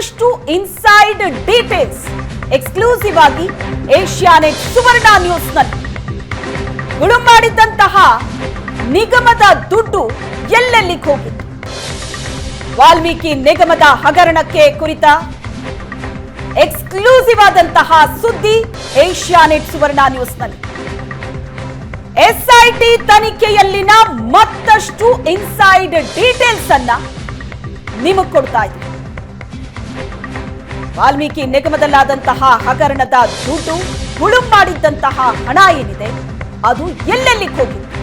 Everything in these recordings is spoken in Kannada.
ಮತ್ತಷ್ಟು ಇನ್ಸೈಡ್ ಡೀಟೇಲ್ಸ್ ಎಕ್ಸ್ಕ್ಲೂಸಿವ್ ಆಗಿ ಏಷ್ಯಾನೆಟ್ ಸುವರ್ಣ ನ್ಯೂಸ್ನಲ್ಲಿ ಗುಳುಮಾಡಿದಂತಹ ನಿಗಮದ ದುಡ್ಡು ಎಲ್ಲೆಲ್ಲಿಗೆ ಹೋಗಿತ್ತು? ವಾಲ್ಮೀಕಿ ನಿಗಮದ ಹಗರಣಕ್ಕೆ ಕುರಿತ ಎಕ್ಸ್ಕ್ಲೂಸಿವ್ ಆದಂತಹ ಸುದ್ದಿ ಏಷ್ಯಾನೆಟ್ ಸುವರ್ಣ ನ್ಯೂಸ್ನಲ್ಲಿ. ಎಸ್ಐಟಿ ತನಿಖೆಯಲ್ಲಿನ ಮತ್ತಷ್ಟು ಇನ್ಸೈಡ್ ಡೀಟೇಲ್ಸ್ ಅನ್ನ ನಿಮಗೆ ಕೊಡ್ತಾ ಇದ್ದೀವಿ. ವಾಲ್ಮೀಕಿ ನಿಗಮದಲ್ಲಾದಂತಹ ಹಗರಣದ ದುಡ್ಡು, ಗುಳುಂ ಮಾಡಿದ್ದಂತಹ ಹಣ ಏನಿದೆ ಅದು ಎಲ್ಲೆಲ್ಲಿಗೆ ಹೋಗಿತ್ತು?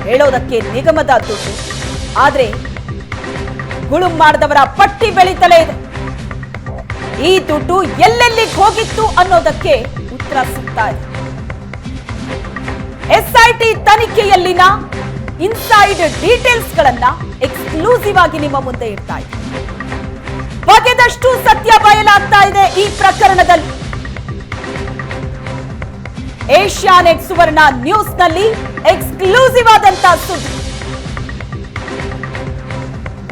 ಹೇಳೋದಕ್ಕೆ ನಿಗಮದ ದುಡ್ಡು, ಆದ್ರೆ ಗುಳುಂ ಮಾಡಿದವರ ಪಟ್ಟಿ ಬೆಳೀತಲೇ ಇದೆ. ಈ ದುಡ್ಡು ಎಲ್ಲೆಲ್ಲಿಗೆ ಹೋಗಿತ್ತು ಅನ್ನೋದಕ್ಕೆ ಉತ್ತರ ಸಿಗ್ತಾ ಇದೆ. ಎಸ್ಐಟಿ ತನಿಖೆಯಲ್ಲಿನ ಇನ್ಸೈಡ್ ಡೀಟೇಲ್ಸ್ ಗಳನ್ನ ಎಕ್ಸ್ಕ್ಲೂಸಿವ್ ಆಗಿ ನಿಮ್ಮ ಮುಂದೆ ಇಡ್ತಾ ಇದೆ. ಬಗೆದಷ್ಟು ಸತ್ಯ ಬಯಲಾಗ್ತಾ ಇದೆ ಈ ಪ್ರಕರಣದಲ್ಲಿ. ಏಷ್ಯಾನೆಟ್ ಸುವರ್ಣ ನ್ಯೂಸ್ ನಲ್ಲಿ ಎಕ್ಸ್ಕ್ಲೂಸಿವ್ ಆದಂತಹ ಸುದ್ದಿ.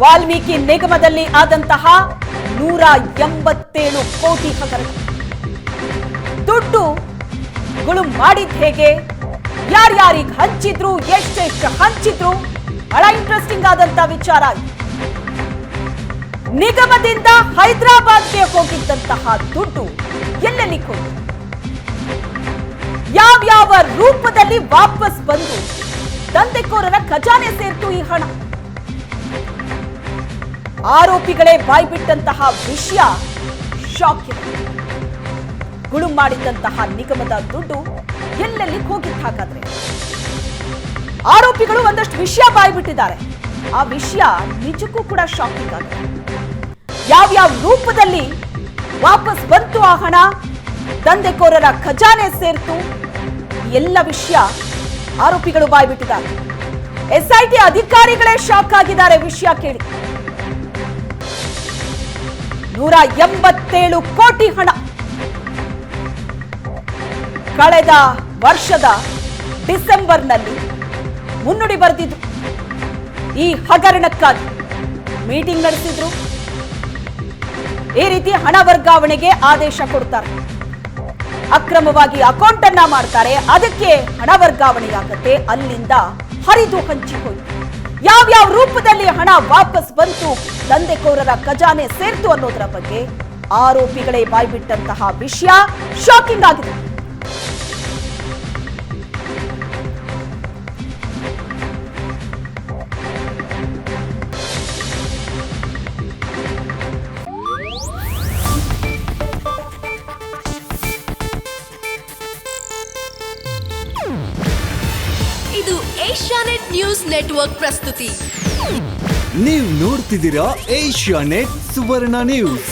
ವಾಲ್ಮೀಕಿ ನಿಗಮದಲ್ಲಿ ಆದಂತಹ 187 ಕೋಟಿ ಹಗರಣ. ದುಡ್ಡು ಗುಳುಂ ಮಾಡಿದ್ ಹೇಗೆ, ಯಾರ್ಯಾರಿಗೆ ಹಂಚಿದ್ರು, ಎಷ್ಟೆಷ್ಟು ಹಂಚಿದ್ರು, ಬಹಳ ಇಂಟ್ರೆಸ್ಟಿಂಗ್ ಆದಂತಹ ವಿಚಾರ. ನಿಗಮದಿಂದ ಹೈದರಾಬಾದ್ಗೆ ಹೋಗಿದ್ದಂತಹ ದುಡ್ಡು ಎಲ್ಲೆಲ್ಲಿ ಹೋಗಿತ್ತು? ಯಾವ್ಯಾವ ರೂಪದಲ್ಲಿ ವಾಪಸ್ ಬಂದು ದಂಧೆಕೋರರ ಖಜಾನೆ ಸೇರ್ತು ಈ ಹಣ? ಆರೋಪಿಗಳೇ ಬಾಯ್ಬಿಟ್ಟಂತಹ ವಿಷಯ ಶಾಕ್ ಇದೆ. ಗುಳುಂ ಮಾಡಿದ್ದಂತಹ ನಿಗಮದ ದುಡ್ಡು ಎಲ್ಲೆಲ್ಲಿ ಹೋಗಿತ್ತು? ಹಾಗಾದ್ರೆ ಆರೋಪಿಗಳು ಒಂದಷ್ಟು ವಿಷಯ ಬಾಯ್ಬಿಟ್ಟಿದ್ದಾರೆ. ಆ ವಿಷಯ ನಿಜಕ್ಕೂ ಕೂಡ ಶಾಕಿಂಗ್ ಆಗಿದೆ. ಯಾವ್ಯಾವ ರೂಪದಲ್ಲಿ ವಾಪಸ್ ಬಂತು ಆ ಹಣ, ದಂಧೆಕೋರರ ಖಜಾನೆ ಸೇರ್ತು, ಎಲ್ಲ ವಿಷಯ ಆರೋಪಿಗಳು ಬಾಯ್ಬಿಟ್ಟಿದ್ದಾರೆ. ಎಸ್ಐಟಿ ಅಧಿಕಾರಿಗಳೇ ಶಾಕ್ ಆಗಿದ್ದಾರೆ ವಿಷಯ ಕೇಳಿ. 187 ಕೋಟಿ ಹಣ ಕಳೆದ ವರ್ಷದ ಡಿಸೆಂಬರ್ನಲ್ಲಿ ಮುನ್ನುಡಿ ಬರೆದಿದ್ರು. ಈ ಹಗರಣಕ್ಕಾಗಿ ಮೀಟಿಂಗ್ ನಡೆಸಿದ್ರು. ಈ ರೀತಿ ಹಣ ವರ್ಗಾವಣೆಗೆ ಆದೇಶ ಕೊಡ್ತಾರೆ. ಅಕ್ರಮವಾಗಿ ಅಕೌಂಟ್ ಅನ್ನ ಮಾಡ್ತಾರೆ, ಅದಕ್ಕೆ ಹಣ ವರ್ಗಾವಣೆಯಾಗುತ್ತೆ. ಅಲ್ಲಿಂದ ಹರಿದು ಹಂಚಿ ಹೋಯಿತು. ಯಾವ್ಯಾವ ರೂಪದಲ್ಲಿ ಹಣ ವಾಪಸ್ ಬಂತು, ದಂಧೆಕೋರರ ಖಜಾನೆ ಸೇರ್ತು ಅನ್ನೋದರ ಬಗ್ಗೆ ಆರೋಪಿಗಳೇ ಬಾಯ್ಬಿಟ್ಟಂತಹ ವಿಷಯ ಶಾಕಿಂಗ್ ಆಗಿದೆ. ಇದು ಏಷ್ಯಾನೆಟ್ ನ್ಯೂಸ್ ನೆಟ್ವರ್ಕ್ ಪ್ರಸ್ತುತಿ. ನೀವು ನೋಡ್ತಿದ್ದೀರಾ ಏಷ್ಯಾನೆಟ್ ಸುವರ್ಣ ನ್ಯೂಸ್.